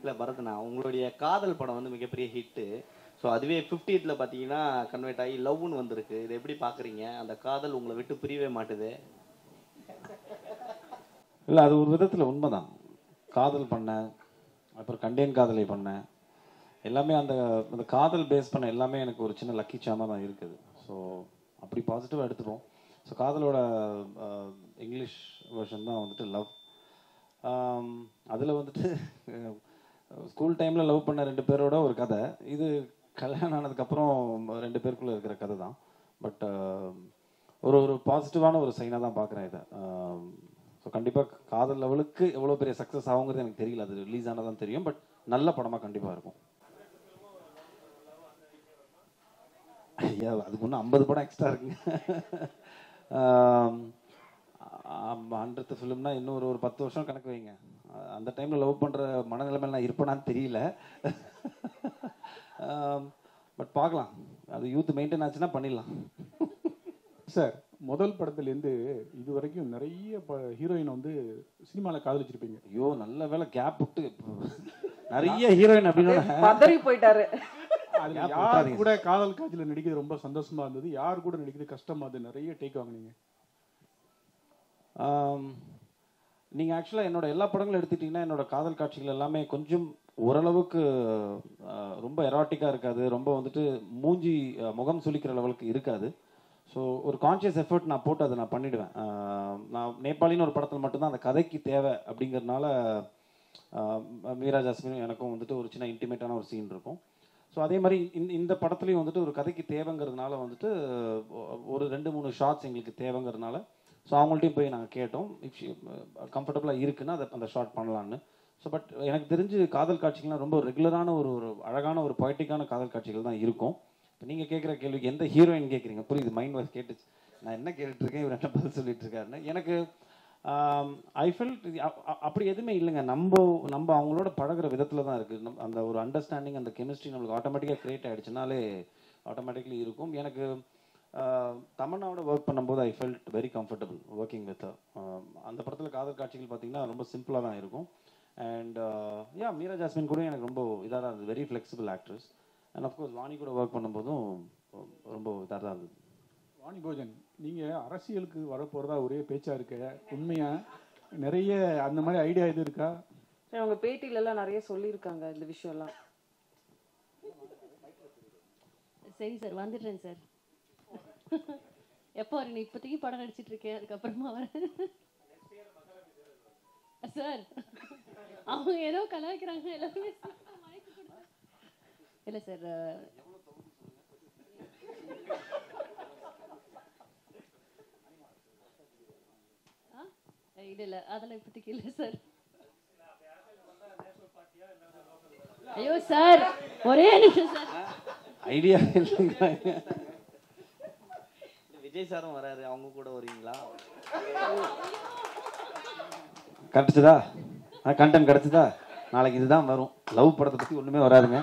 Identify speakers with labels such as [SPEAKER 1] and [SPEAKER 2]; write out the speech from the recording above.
[SPEAKER 1] இல்லை பரத்னா, உங்களுடைய காதல் படம் வந்து மிகப்பெரிய ஹிட்டு. ஸோ அதுவே 50th பார்த்தீங்கன்னா கன்வெர்ட் ஆகி லவ்னு வந்திருக்கு. இதை எப்படி பார்க்குறீங்க? அந்த காதல் உங்களை விட்டு பிரியவே மாட்டுது.
[SPEAKER 2] இல்லை, அது ஒரு விதத்தில் உண்மைதான். காதல் பண்ணேன், அப்புறம் கண்டேன் காதலை பண்ணேன். எல்லாமே அந்த அந்த காதல் பேஸ் பண்ண எல்லாமே எனக்கு ஒரு சின்ன லக்கி சாமாக தான் இருக்குது. ஸோ அப்படி பாசிட்டிவாக எடுத்துப்போம். ஸோ காதலோட இங்கிலீஷ் வெர்ஷன் தான் வந்துட்டு லவ். அதில் வந்துட்டு ஸ்கூல் டைமில் லவ் பண்ண 2 பேரோட ஒரு கதை. இது கல்யாணம் ஆனதுக்கப்புறம் 2 பேருக்குள்ளே இருக்கிற கதை தான். பட் ஒரு பாசிட்டிவான ஒரு சைனாக தான் பார்க்குறேன் இதை. ஸோ கண்டிப்பாக காதல் லெவலுக்கு எவ்வளோ பெரிய சக்ஸஸ் ஆகுங்கிறது எனக்கு தெரியல. அது ரிலீஸ் ஆனதான் தெரியும். பட் நல்ல படமாக கண்டிப்பாக இருக்கும். ஐயா, அதுக்கு ஒன்றும் 50 படம் எக்ஸ்ட்ரா இருக்குங்க. 100th ஃபிலிம்னா இன்னும் ஒரு 10 வருஷம் கணக்கு வைங்க. அந்த டைமில் லவ் பண்ணுற மனநிலைமையில் நான் இருப்பேனான்னு தெரியல. பட் பார்க்கலாம். அது யூத் மெயின்டைன் ஆச்சுன்னா பண்ணிடலாம்.
[SPEAKER 3] சார், முதல் படத்துலேருந்து இது வரைக்கும் நிறைய ஹீரோயின் வந்து சினிமாவில் காதலிச்சிருப்பீங்க.
[SPEAKER 2] ஐயோ, நல்ல வேலை கேப் விட்டு நிறைய ஹீரோயின் அப்படின்னு
[SPEAKER 4] பதறி போயிட்டாரு.
[SPEAKER 3] அது யார் கூட காதல் காட்சியில் நடிக்கிறது ரொம்ப சந்தோஷமா இருந்தது, யார் கூட நடிக்கிறது கஷ்டமா இருந்தது? நிறைய டேக் வாங்கினீங்க.
[SPEAKER 2] நீங்கள் ஆக்சுவலாக என்னோட எல்லா படங்களும் எடுத்துக்கிட்டிங்கன்னா என்னோட காதல் காட்சிகள் எல்லாமே கொஞ்சம் ஓரளவுக்கு ரொம்ப எராட்டிக்காக இருக்காது. ரொம்ப வந்துட்டு மூஞ்சி முகம் சுளிக்கிற லெவலுக்கு இருக்காது. ஸோ ஒரு கான்ஷியஸ் எஃபர்ட் நான் போட்டு அதை நான் பண்ணிவிடுவேன். நான் நேபாளின்னு ஒரு படத்தில் மட்டும்தான் அந்த கதைக்கு தேவை அப்படிங்கிறதுனால மீரா ஜாஸ்மின் எனக்கும் வந்துட்டு ஒரு சின்ன இன்டிமேட்டான ஒரு சீன் இருக்கும். ஸோ அதே மாதிரி இந்த படத்துலையும் வந்துட்டு ஒரு கதைக்கு தேவைங்கிறதுனால வந்துட்டு ஒரு 2-3 ஷார்ட்ஸ் எங்களுக்கு தேவைங்கிறதுனால ஸோ அவங்கள்ட்டையும் போய் நாங்கள் கேட்டோம். இஃப் கம்ஃபர்டபுளாக இருக்குன்னா அதை அந்த ஷார்ட் பண்ணலான்னு. ஸோ பட் எனக்கு தெரிஞ்சு காதல் காட்சிகள்லாம் ரொம்ப ரெகுலரான ஒரு அழகான ஒரு பொய்டிக்கான காதல் காட்சிகள் தான் இருக்கும். இப்போ நீங்கள் கேட்குற கேள்விக்கு எந்த ஹீரோயின் கேட்குறீங்க? புரியுது, மைண்ட் வாய்ஸ் கேட்டுச்சு. நான் என்ன கேட்டுட்ருக்கேன், இவர் என்ன பதில் சொல்லிட்டு இருக்காருன்னு. எனக்கு ஐ ஃபெல்ட் அப்படி எதுவுமே இல்லைங்க. நம்ம அவங்களோட பழகிற விதத்தில் தான் இருக்குது. அந்த ஒரு அண்டர்ஸ்டாண்டிங், அந்த கெமிஸ்ட்ரி நம்மளுக்கு ஆட்டோமேட்டிக்காக க்ரியேட் ஆகிடுச்சுனாலே ஆட்டோமேட்டிக்லி இருக்கும். எனக்கு தமன்னாவோட ஒர்க் பண்ணும்போது I felt very comfortable working with. அந்த படத்தில் காதல் காட்சிகள் பார்த்திங்கன்னா ரொம்ப சிம்பிளாக தான் இருக்கும். அண்ட் மீரா ஜாஸ்மின் கூட எனக்கு ரொம்ப இதாக தான் இருந்தது. Very flexible actress. And of course Vani கூட ஒர்க் பண்ணும்போதும் ரொம்ப இதாக தான் இருந்தது.
[SPEAKER 3] வாணி போஜன், நீங்கள் அரசியலுக்கு வரப்போகிறதா ஒரே பேச்சாக இருக்க, உண்மையாக நிறைய அந்த மாதிரி ஐடியா எது இருக்கா?
[SPEAKER 4] அவங்க பேட்டிலெல்லாம் நிறைய சொல்லியிருக்காங்க இந்த விஷயம்லாம்.
[SPEAKER 5] சரி சார், வந்துடுறேன் சார். எப்போ வரீங்க? இப்போதைக்கு படம் நடிச்சிட்டு இருக்கேன், அதுக்கப்புறமா வரேன் சார். அவங்க ஏதோ கலாய்க்கிறாங்க எல்லாருமே. இல்லை சார், இல்லை அதெல்லாம் இப்போதைக்கு இல்லை சார். ஐயோ சார், ஒரே நிமிஷம் சார்.
[SPEAKER 2] ஐடியா இல்லைங்க.
[SPEAKER 1] விஜய் சாரும் வராரு, அவங்க கூட வருவீங்களா?
[SPEAKER 2] கிடச்சிதா? கண்டென்ட் கிடச்சிதா? நாளைக்கு இதுதான் வரும். லவ் படத்தை பற்றி ஒன்றுமே வராதுங்க.